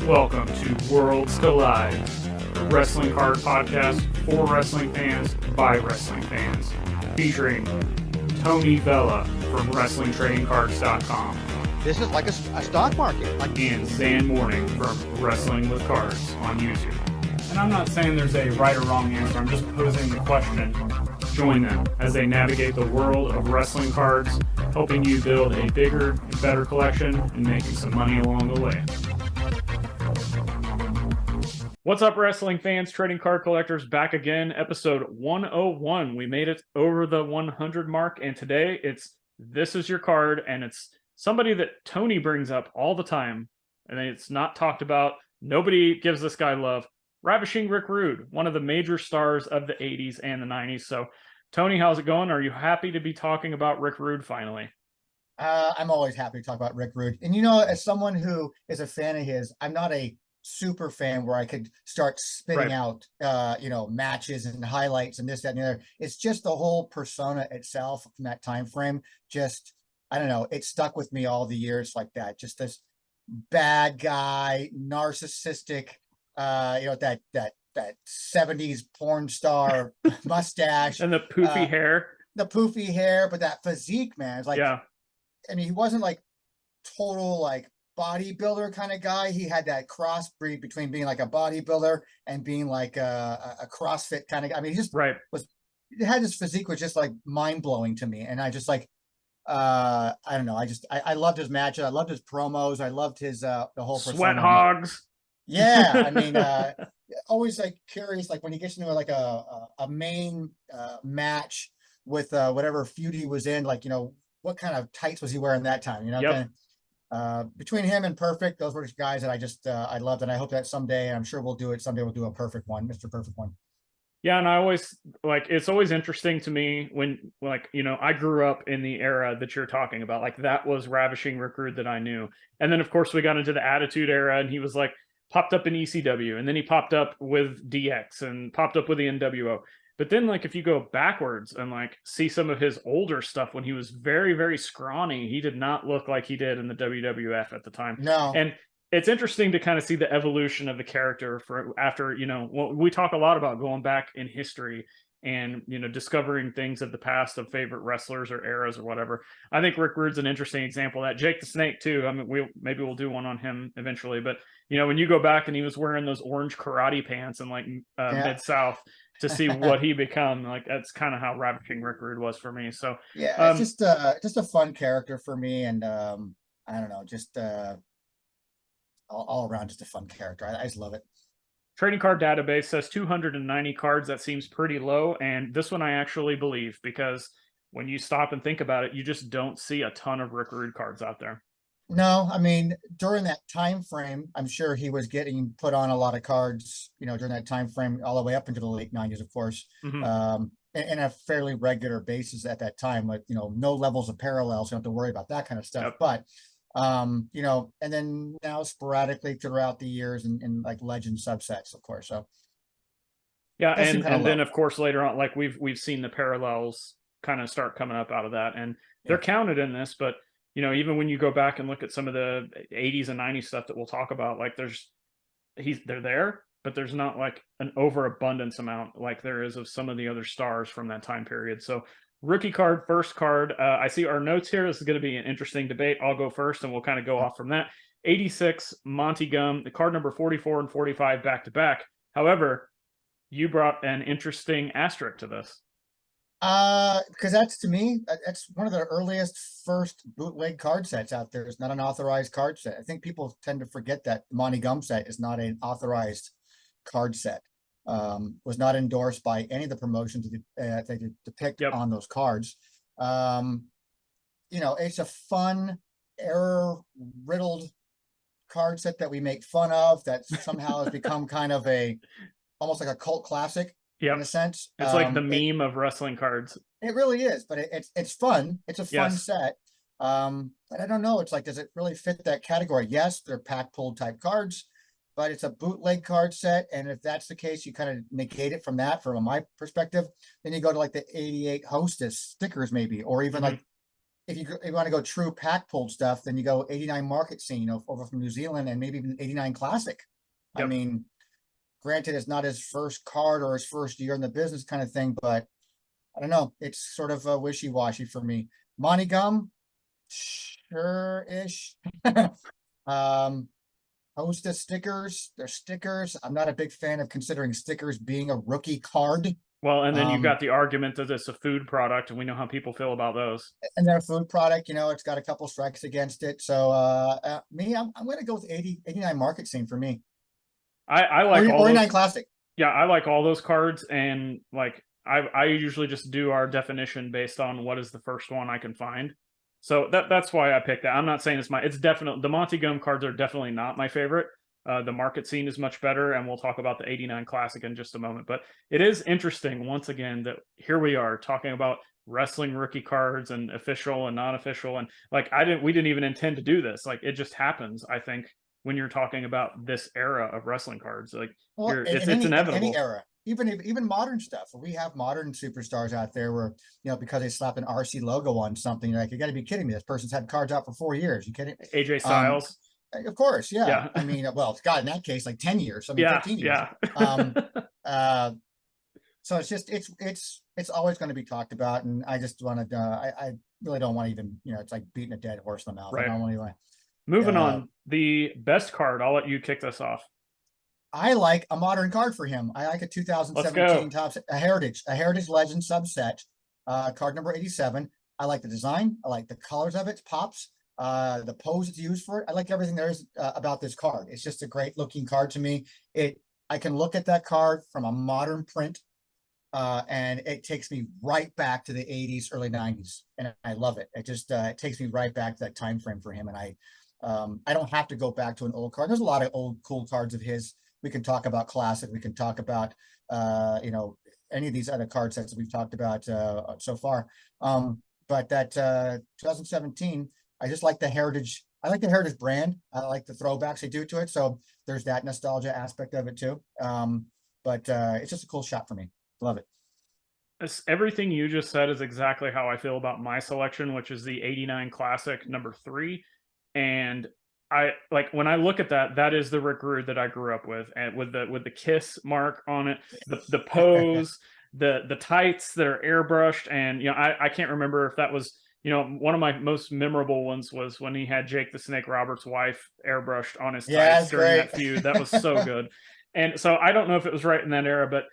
Welcome to Worlds Collide, a wrestling card podcast for wrestling fans by wrestling fans, featuring Tony Vella from WrestlingTradingCards.com. This is like a stock market. And Zhan Morning from Wrestling with Cards on YouTube. And I'm not saying there's a right or wrong answer, I'm just posing the question. Join them as they navigate the world of wrestling cards, helping you build a bigger and better collection and making some money along the way. What's up, wrestling fans, trading card collectors? Back again, episode 101. We made it over the 100 mark, and today it's This Is Your Card, and it's somebody that Tony brings up all the time, and it's not talked about. Nobody gives this guy love. Ravishing Rick Rude, one of the major stars of the 80s and the 90s. So, Tony, how's it going? Are you happy to be talking about Rick Rude finally? I'm always happy to talk about Rick Rude. And, you know, as someone who is a fan of his, I'm not a super fan where I could start spitting out, matches and highlights and this, that, and the other. It's just the whole persona itself from that time frame. Just, I don't know, it stuck with me all the years like that. Just this bad guy, narcissistic, that 70s porn star mustache and the poofy hair. The poofy hair, but that physique, man. It's like, I mean, he wasn't like total like bodybuilder kind of guy. He had that crossbreed between being like a bodybuilder and being like a CrossFit kind of guy. I mean, he just had this physique was just like mind blowing to me. And I just like, I don't know. I loved his matches. I loved his promos. I loved his, the whole sweat hogs. Yeah. I mean, always like curious, like when he gets into like a main match with whatever feud he was in, like, you know, what kind of tights was he wearing that time? You know, kind of, between him and Perfect, those were just guys that I just I loved, and I hope that someday, I'm sure we'll do it. Someday we'll do a perfect one, Mr. Perfect one. Yeah, and I always like it's always interesting to me when like, you know, I grew up in the era that you're talking about. Like that was Ravishing Rick Rude that I knew. And then of course we got into the Attitude Era and he was like popped up in ECW, and then he popped up with DX and popped up with the NWO. But then, like, if you go backwards and like see some of his older stuff when he was very, very scrawny, he did not look like he did in the WWF at the time. No. And it's interesting to kind of see the evolution of the character for after, you know, we talk a lot about going back in history and, you know, discovering things of the past of favorite wrestlers or eras or whatever. I think Rick Rude's an interesting example of that. Jake the Snake too. I mean, we'll do one on him eventually, but you know, when you go back and he was wearing those orange karate pants in like Mid-South to see what he become, like that's kind of how Ravishing Rick Rude was for me. So yeah, it's just a fun character for me, and I don't know, just all around just a fun character. I just love it. Trading Card Database says 290 cards. That seems pretty low, and this one I actually believe, because when you stop and think about it, you just don't see a ton of Rick Rude cards out there. No, I mean, during that time frame, I'm sure he was getting put on a lot of cards, you know, during that time frame, all the way up into the late 90s, of course, in a fairly regular basis at that time. Like, you know, no levels of parallels, you don't have to worry about that kind of stuff. But, you know, and then now sporadically throughout the years in like legend subsets, of course. So, yeah, and then of course later on, like we've seen the parallels kind of start coming up out of that, and they're counted in this, but. You know, even when you go back and look at some of the 80s and 90s stuff that we'll talk about, like they're there, but there's not like an overabundance amount like there is of some of the other stars from that time period. So rookie card, first card, I see our notes here. This is going to be an interesting debate. I'll go first and we'll kind of go off from that. 86, Monty Gum, the card number 44 and 45 back to back. However, you brought an interesting asterisk to this. Because that's, to me, that's one of the earliest first bootleg card sets out there. It's not an authorized card set. I think people tend to forget that the Monty Gum set is not an authorized card set. Was not endorsed by any of the promotions that they depict on those cards. You know, it's a fun, error-riddled card set that we make fun of that somehow has become kind of almost like a cult classic. In a sense, it's like the meme of wrestling cards. It really is, but it's fun. It's a fun set. But I don't know. It's like, does it really fit that category? Yes, they're pack pulled type cards, but it's a bootleg card set. And if that's the case, you kind of negate it from my perspective. Then you go to like the 88 Hostess stickers, maybe, or even like if you want to go true pack pulled stuff, then you go 89 Market Scene over from New Zealand, and maybe even 89 Classic. I Yep. mean, granted, it's not his first card or his first year in the business kind of thing, but I don't know. It's sort of wishy-washy for me. Monty Gum, sure-ish. Hostess stickers, they're stickers. I'm not a big fan of considering stickers being a rookie card. Well, and then you've got the argument that it's a food product, and we know how people feel about those. And they're a food product, it's got a couple strikes against it. So I'm going to go with 89 Market Scene for me. I like all 49 those, Classic. Yeah, I like all those cards, and like I usually just do our definition based on what is the first one I can find. So that's why I picked that. I'm not saying it's definitely, the Monty Gum cards are definitely not my favorite. The Market Scene is much better, and we'll talk about the 89 Classic in just a moment. But it is interesting, once again, that here we are talking about wrestling rookie cards and official and non-official, and like we didn't even intend to do this. Like, it just happens, I think, when you're talking about this era of wrestling cards. Like, Well, it's in inevitable. any era, even modern stuff. We have modern superstars out there where, because they slap an RC logo on something, you're like, you got to be kidding me. This person's had cards out for 4 years. You kidding? AJ Styles. Of course, yeah. Yeah. I mean, well, God, in that case, like 10 years. I mean, 15 years. Yeah. So it's just it's always going to be talked about, and I just want to. I really don't want to even. It's like beating a dead horse in the mouth. Right. I don't want to. Moving on, the best card. I'll let you kick this off. I like a modern card for him. I like a 2017 Topps, a Heritage Legend subset, card number 87. I like the design. I like the colors of it. Pops. The pose it's used for it. I like everything there is about this card. It's just a great looking card to me. I can look at that card from a modern print, and it takes me right back to the 80s, early 90s, and I love it. It just it takes me right back to that time frame for him, and I don't have to go back to an old card. There's a lot of old cool cards of his. We can talk about Classic. We can talk about any of these other card sets that we've talked about so far. But that 2017, I just like the Heritage. I like the Heritage brand. I like the throwbacks they do to it. So there's that nostalgia aspect of it too. But it's just a cool shot for me. Love it. Everything you just said is exactly how I feel about my selection, which is the 89 Classic number 3. And I like, when I look at that is the Rick Rude that I grew up with, and with the kiss mark on it, the pose, the tights that are airbrushed, and I can't remember if that was, one of my most memorable ones was when he had Jake the Snake Roberts' wife airbrushed on his tights during that feud. That was so good. And so I don't know if it was right in that era, but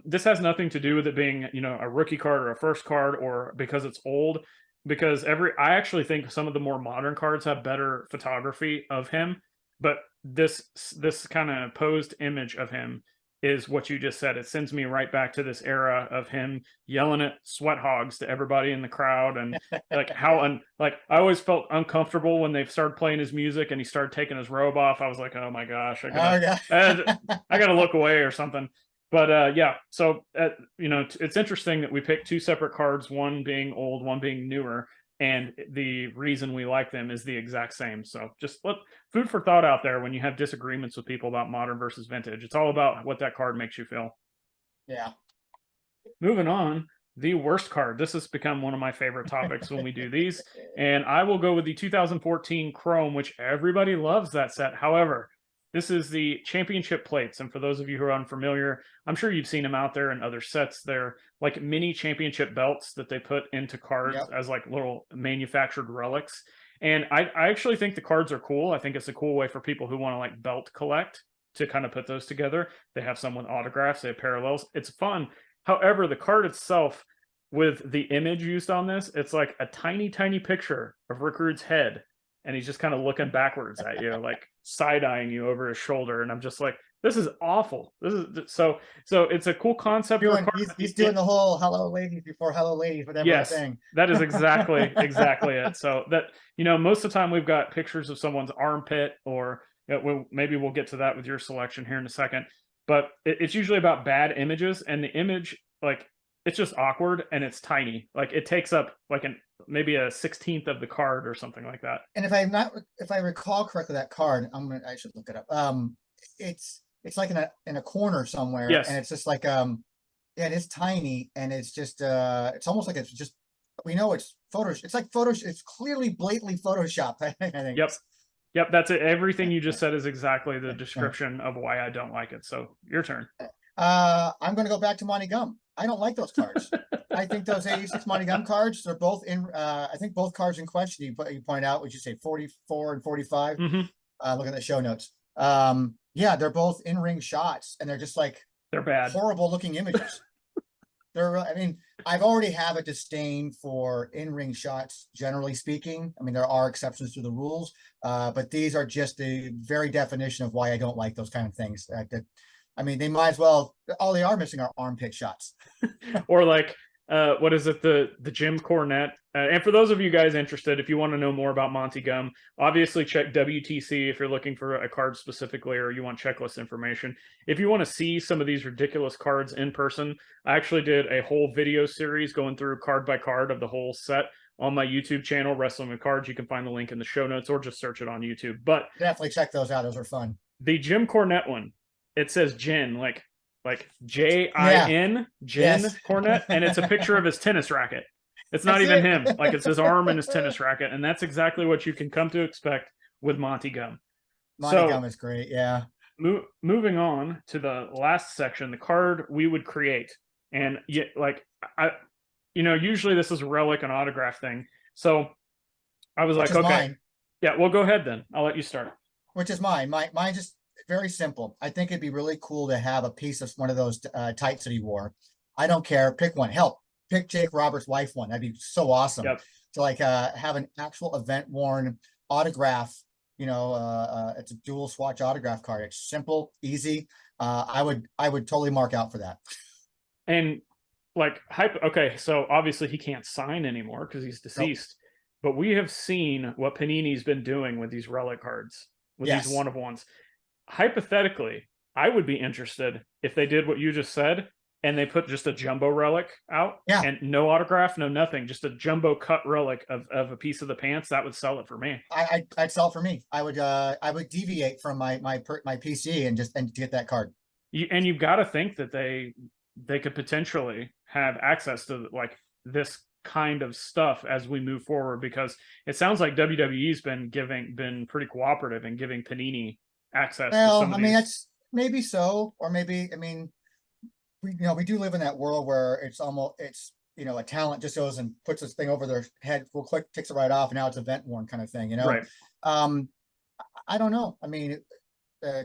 this has nothing to do with it being, a rookie card or a first card, or because it's old. Because I actually think some of the more modern cards have better photography of him, but this kind of posed image of him is what you just said. It sends me right back to this era of him yelling at sweat hogs to everybody in the crowd, and like I always felt uncomfortable when they started playing his music and he started taking his robe off. I was like, oh my gosh, I gotta look away or something. But yeah, so it's interesting that we picked two separate cards, one being old, one being newer, and the reason we like them is the exact same. So just food for thought out there when you have disagreements with people about modern versus vintage. It's all about what that card makes you feel. Yeah. Moving on, the worst card. This has become one of my favorite topics when we do these, and I will go with the 2014 Chrome, which everybody loves that set. However, this is the championship plates, and for those of you who are unfamiliar, I'm sure you've seen them out there in other sets. They're like mini championship belts that they put into cards as like little manufactured relics. And I actually think the cards are cool. I think it's a cool way for people who want to like belt collect to kind of put those together. They have some with autographs, they have parallels. It's fun. However, the card itself, with the image used on this, it's like a tiny, tiny picture of Rick Rude's head, and he's just kind of looking backwards at you, like side-eyeing you over his shoulder. And I'm just like, this is awful. This is so it's a cool concept. He's doing the whole hello ladies before hello ladies, whatever thing. That is exactly it. So that, most of the time we've got pictures of someone's armpit, or maybe we'll get to that with your selection here in a second. But it's usually about bad images, and the image, like, it's just awkward and it's tiny. Like, it takes up like maybe a 16th of the card or something like that. And if I recall correctly, that card, I should look it up. It's like in a corner somewhere, and it's just like it is tiny, and it's just it's almost like it's just we know it's Photoshop. It's like Photoshop. It's clearly blatantly Photoshopped. I think. Yep. That's it. Everything you just said is exactly the description of why I don't like it. So your turn. I'm going to go back to Monty Gum. I don't like those cards. I think those 86 Monty Gum cards, they're both in, I think both cards in question, you point out, would you say 44 and 45? Look at the show notes. Yeah, they're both in-ring shots, and they're just like, they're bad, horrible looking images. I mean, I've already have a disdain for in-ring shots, generally speaking. I mean, there are exceptions to the rules, but these are just the very definition of why I don't like those kind of things. I mean, they might as well, all they are missing are armpit shots. Or like, what is it? The Jim Cornette. And for those of you guys interested, if you want to know more about Monty Gum, obviously check WTC if you're looking for a card specifically, or you want checklist information. If you want to see some of these ridiculous cards in person, I actually did a whole video series going through card by card of the whole set on my YouTube channel, Wrestling with Cards. You can find the link in the show notes or just search it on YouTube. But definitely check those out. Those are fun. The Jim Cornette one, it says Jin, like Jin, Jin Cornette, and it's a picture of his tennis racket. It's not even him. Like, it's his arm and his tennis racket, and that's exactly what you can come to expect with Monty Gum. Monty Gum is great, yeah. Moving on to the last section, the card we would create, and usually this is a relic and autograph thing. So I was like, okay, yeah, well, go ahead then. I'll let you start. Which is mine. Mine just very simple. I think it'd be really cool to have a piece of one of those tights that he wore. I don't care. Pick one. Help. Pick Jake Roberts' wife one. That'd be so awesome. To like have an actual event worn autograph. It's a dual swatch autograph card. It's simple, easy. I would totally mark out for that. And like okay, so obviously he can't sign anymore because he's deceased. Nope. But we have seen what Panini's been doing with these relic cards, with these one of ones. Hypothetically, I would be interested if they did what you just said and they put just a jumbo relic out and no autograph, no nothing, just a jumbo cut relic of a piece of the pants. That would sell it for me. I'd sell it for me. I would deviate from my PC and get that card. You've got to think that they could potentially have access to like this kind of stuff as we move forward, because it sounds like WWE's been pretty cooperative in giving Panini access to some of these. That's maybe so, or maybe, we do live in that world where it's a talent just goes and puts this thing over their head, will click, takes it right off, and now it's event worn kind of thing, Right. I don't know.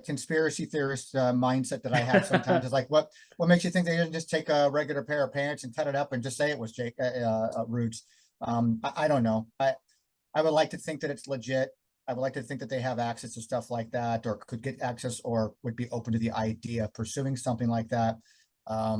Conspiracy theorist mindset that I have sometimes is like, what makes you think they didn't just take a regular pair of pants and cut it up and just say it was Jake Roots? I don't know. I would like to think that it's legit. I would like to think that they have access to stuff like that, or could get access, or would be open to the idea of pursuing something like that. I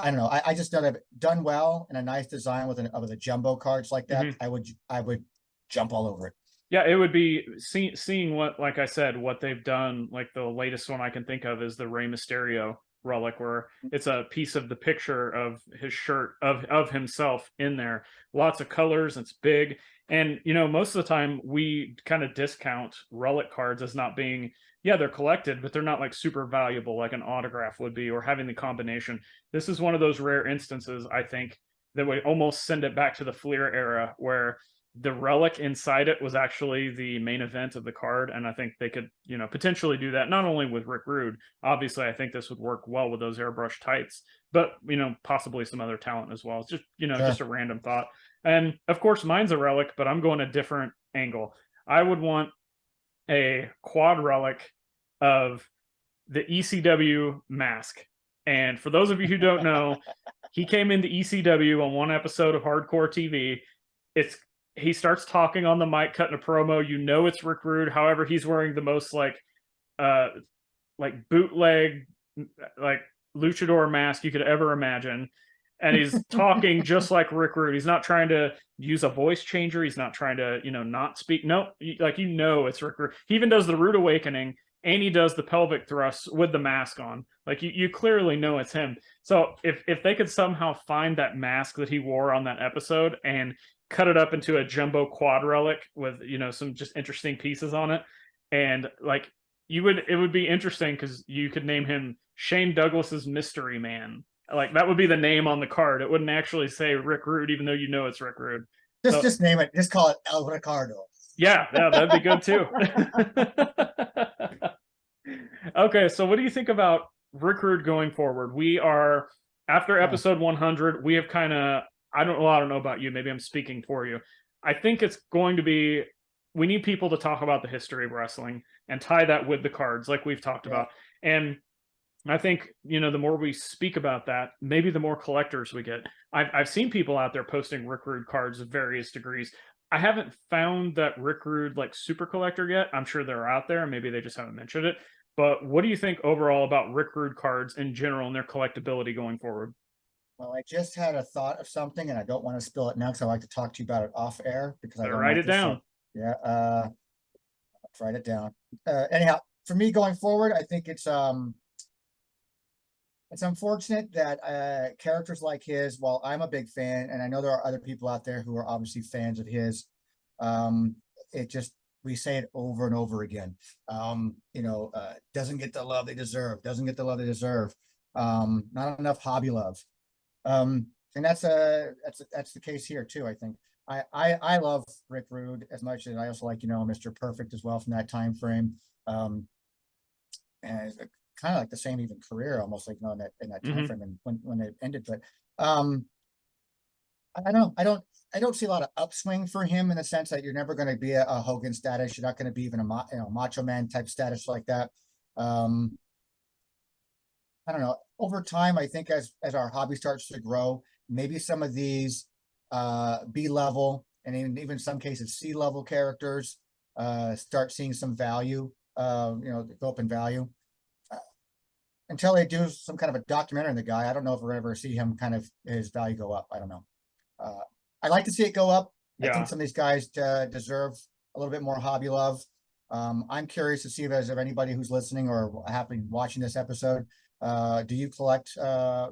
don't know. I just know that done well in a nice design with a jumbo cards like that. I would jump all over it. Yeah, it would be seeing what, like I said, what they've done. Like the latest one I can think of is the Rey Mysterio relic, where it's a piece of the picture of his shirt of himself in there. Lots of colors. It's big. And, most of the time we kind of discount relic cards as not being, they're collected, but they're not like super valuable like an autograph would be, or having the combination. This is one of those rare instances, I think, that would almost send it back to the Fleer era, where the relic inside it was actually the main event of the card. And I think they could, potentially do that, not only with Rick Rude. Obviously, I think this would work well with those airbrush tights, but, possibly some other talent as well. It's just, just a random thought. And of course, mine's a relic, but I'm going a different angle. I would want a quad relic of the ECW mask. And for those of you who don't know, he came into ECW on one episode of Hardcore TV. He starts talking on the mic, cutting a promo. It's Rick Rude. However, he's wearing the most like bootleg, like luchador mask you could ever imagine. And he's talking just like Rick Rude. He's not trying to use a voice changer. He's not trying to, not speak. No, it's Rick Rude. He even does the Rude Awakening, and he does the pelvic thrusts with the mask on. Like you clearly know it's him. So if they could somehow find that mask that he wore on that episode and cut it up into a jumbo quad relic with, some just interesting pieces on it, and it would be interesting because you could name him Shane Douglas's Mystery Man. Like that would be the name on the card. It wouldn't actually say Rick Rude, even though you know it's Rick Rude. Just name it. Just call it El Ricardo. Yeah, that'd be good too. Okay, so what do you think about Rick Rude going forward? We are after episode 100. We have kind of I don't know about you. Maybe I'm speaking for you. I think it's going to be we need people to talk about the history of wrestling and tie that with the cards, like we've talked about. And I think, you know, the more we speak about that, maybe the more collectors we get. I've seen people out there posting Rick Rude cards of various degrees. I haven't found that Rick Rude like super collector yet. I'm sure they're out there. Maybe they just haven't mentioned it. But what do you think overall about Rick Rude cards in general and their collectability going forward? Well, I just had a thought of something, and I don't want to spill it now because I like to talk to you about it off air because I don't write it down. Yeah, let's write it down. Anyhow, for me going forward, I think it's unfortunate that characters like his, while I'm a big fan, and I know there are other people out there who are obviously fans of his, it just we say it over and over again. Doesn't get the love they deserve, doesn't get the love they deserve. Not enough hobby love. And that's the case here too, I think. I love Rick Rude as much as I also like, Mr. Perfect as well from that time frame. And kind of like the same even career, almost like in that time frame and when it ended. But I don't see a lot of upswing for him in the sense that you're never going to be a Hogan status. You're not going to be even a Macho Man type status like that. I don't know. Over time, I think as our hobby starts to grow, maybe some of these B level and even some cases C level characters start seeing some value. Go up in value. Until they do some kind of a documentary on the guy, I don't know if we're going to ever see him kind of his value go up. I don't know. I'd like to see it go up. I think some of these guys deserve a little bit more hobby love. I'm curious to see if there's anybody who's listening or happening watching this episode. Do you collect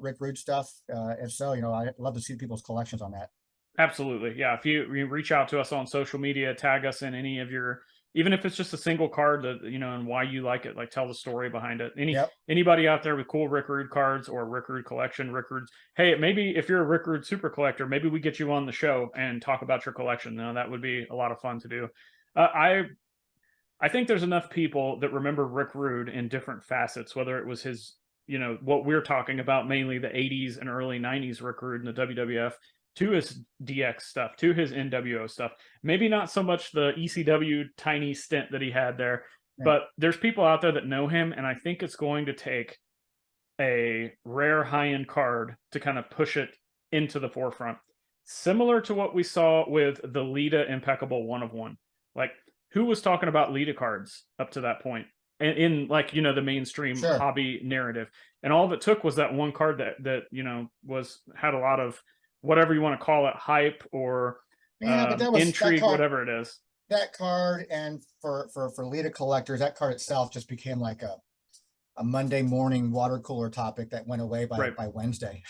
Rick Rude stuff? If so, I'd love to see people's collections on that. Absolutely. Yeah. If you reach out to us on social media, tag us in any of your, even if it's just a single card that, and why you like it, like tell the story behind it. Anybody out there with cool Rick Rude cards or Rick Rude collection, Rick Rude's, hey, maybe if you're a Rick Rude super collector, maybe we get you on the show and talk about your collection. That would be a lot of fun to do. I think there's enough people that remember Rick Rude in different facets, whether it was his, what we're talking about, mainly the 80s and early 90s Rick Rude in the WWF, to his DX stuff, to his NWO stuff. Maybe not so much the ECW tiny stint that he had there, but there's people out there that know him, and I think it's going to take a rare high-end card to kind of push it into the forefront. Similar to what we saw with the Lita Impeccable 1 of 1. Like, who was talking about Lita cards up to that point? In like, the mainstream hobby narrative. And all that took was that one card that had a lot of whatever you want to call it, hype or intrigue, whatever it is. That card, and for Lita collectors, that card itself just became like a Monday morning water cooler topic that went away by Wednesday.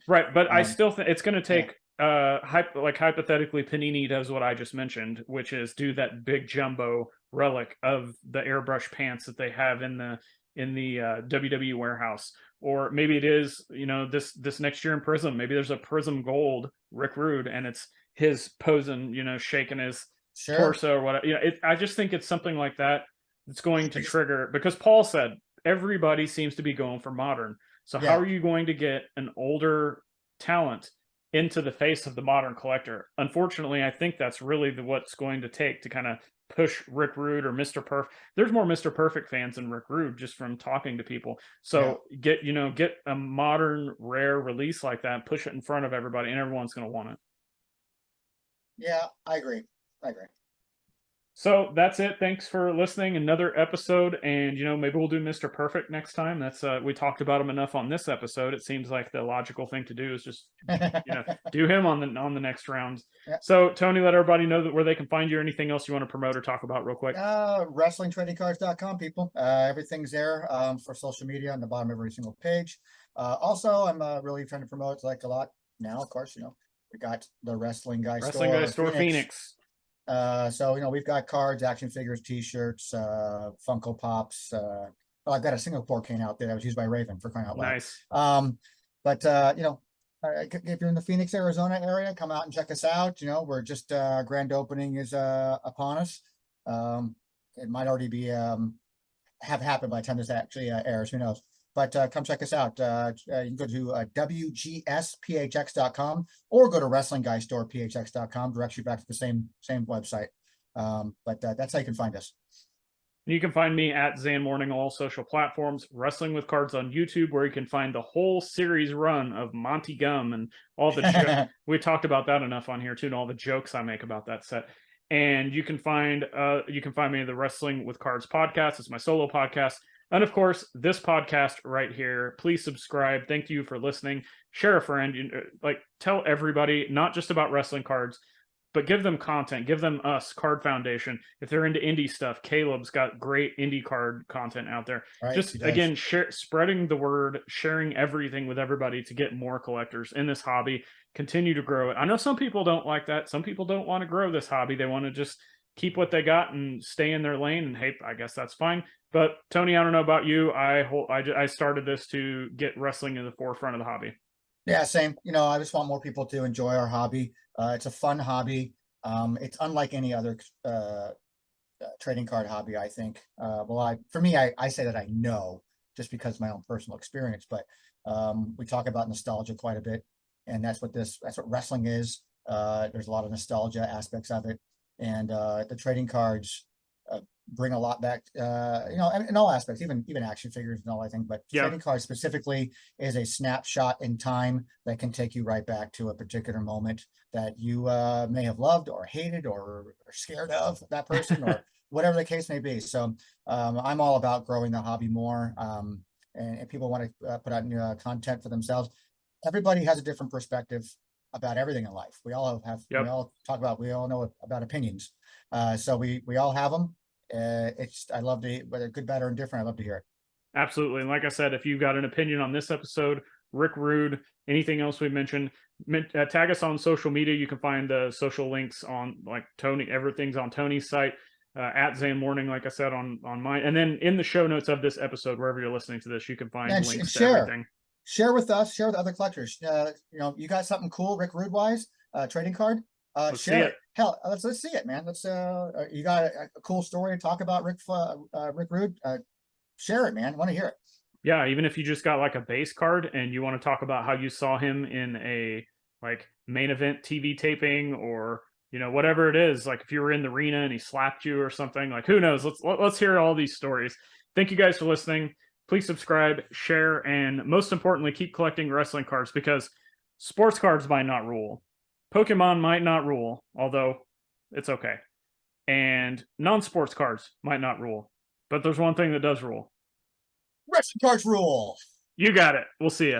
Right, but I still think it's going to take hypothetically Panini does what I just mentioned, which is do that big jumbo relic of the airbrush pants that they have in the WWE warehouse. Or maybe it is, this next year in Prism, maybe there's a Prism Gold Rick Rude and it's his posing, shaking his torso or whatever. I just think it's something like that that's going to trigger, because Paul said everybody seems to be going for modern. So how are you going to get an older talent into the face of the modern collector? Unfortunately, I think that's really what's going to take to kind of push Rick Rude or Mr. Perfect. There's more Mr. Perfect fans than Rick Rude just from talking to people. So get a modern rare release like that, push it in front of everybody, and everyone's going to want it. Yeah, I agree. So that's it. Thanks for listening. Another episode, and maybe we'll do Mr. Perfect next time. That's we talked about him enough on this episode. It seems like the logical thing to do is just do him on the next round. So Tony, let everybody know where they can find you, or anything else you want to promote or talk about real quick. WrestlingTradingCards.com, people. Everything's there for social media on the bottom of every single page. Also, I'm really trying to promote like a lot now. Of course, we got the Wrestling Guy Store Phoenix. So we've got cards, action figures, T-shirts, Funko Pops. I've got a Singapore cane out there that was used by Raven, for crying out loud. Nice. But you know, if you're in the Phoenix, Arizona area, come out and check us out. You know, we're just grand opening is upon us. It might already be have happened by the time this actually airs. Who knows? But come check us out. You can go to WGSPHX.com or go to WrestlingGuyStorePHX.com. Directs you back to the same website. But that's how you can find us. You can find me at Zhan Morning on all social platforms, Wrestling with Cards on YouTube, where you can find the whole series run of Monty Gum and all the we talked about that enough on here too, and all the jokes I make about that set. And you can find me at the Wrestling with Cards podcast. It's my solo podcast. And of course, this podcast right here. Please subscribe. Thank you for listening. Share a friend. Like, tell everybody, not just about wrestling cards, but give them content. Give them us, Card Foundation. If they're into indie stuff, Caleb's got great indie card content out there. Right, just again, spreading the word, sharing everything with everybody to get more collectors in this hobby. Continue to grow it. I know some people don't like that. Some people don't want to grow this hobby. They want to just keep what they got and stay in their lane. And hey, I guess that's fine. But Tony, I don't know about you. I started this to get wrestling in the forefront of the hobby. Yeah, same. You know, I just want more people to enjoy our hobby. It's a fun hobby. It's unlike any other trading card hobby, I think. For me, I say that I know just because of my own personal experience, but we talk about nostalgia quite a bit, and that's what wrestling is. There's a lot of nostalgia aspects of it, and the trading cards bring a lot back, you know, in all aspects, even action figures and all, I think. But trading cards specifically is a snapshot in time that can take you right back to a particular moment that you may have loved or hated or scared of that person or whatever the case may be. So I'm all about growing the hobby more. And if people want to put out new content for themselves, everybody has a different perspective about everything in life. We all have, we all know about opinions. So we all have them. I love to, whether good, bad, or indifferent, I love to hear it. Absolutely. And like I said, if you've got an opinion on this episode, Rick Rude, anything else we mentioned, tag us on social media. You can find the social links on, like, Tony, everything's on Tony's site, at Zhan Morning, like I said, on mine. And then in the show notes of this episode, wherever you're listening to this, you can find links to everything. Share with us, share with other collectors. You know, you got something cool, Rick Rude wise, trading card. Share it. Hell, let's see it, man. Let's you got a cool story to talk about, Rick Rude. Share it, man. I want to hear it. Yeah, even if you just got like a base card and you want to talk about how you saw him in a like main event TV taping, or you know, whatever it is, like if you were in the arena and he slapped you or something, like who knows? Let's hear all these stories. Thank you guys for listening. Please subscribe, share, and most importantly, keep collecting wrestling cards, because sports cards might not rule. Pokemon might not rule, although it's okay. And non-sports cards might not rule. But there's one thing that does rule. Wrestling cards rule. You got it. We'll see you.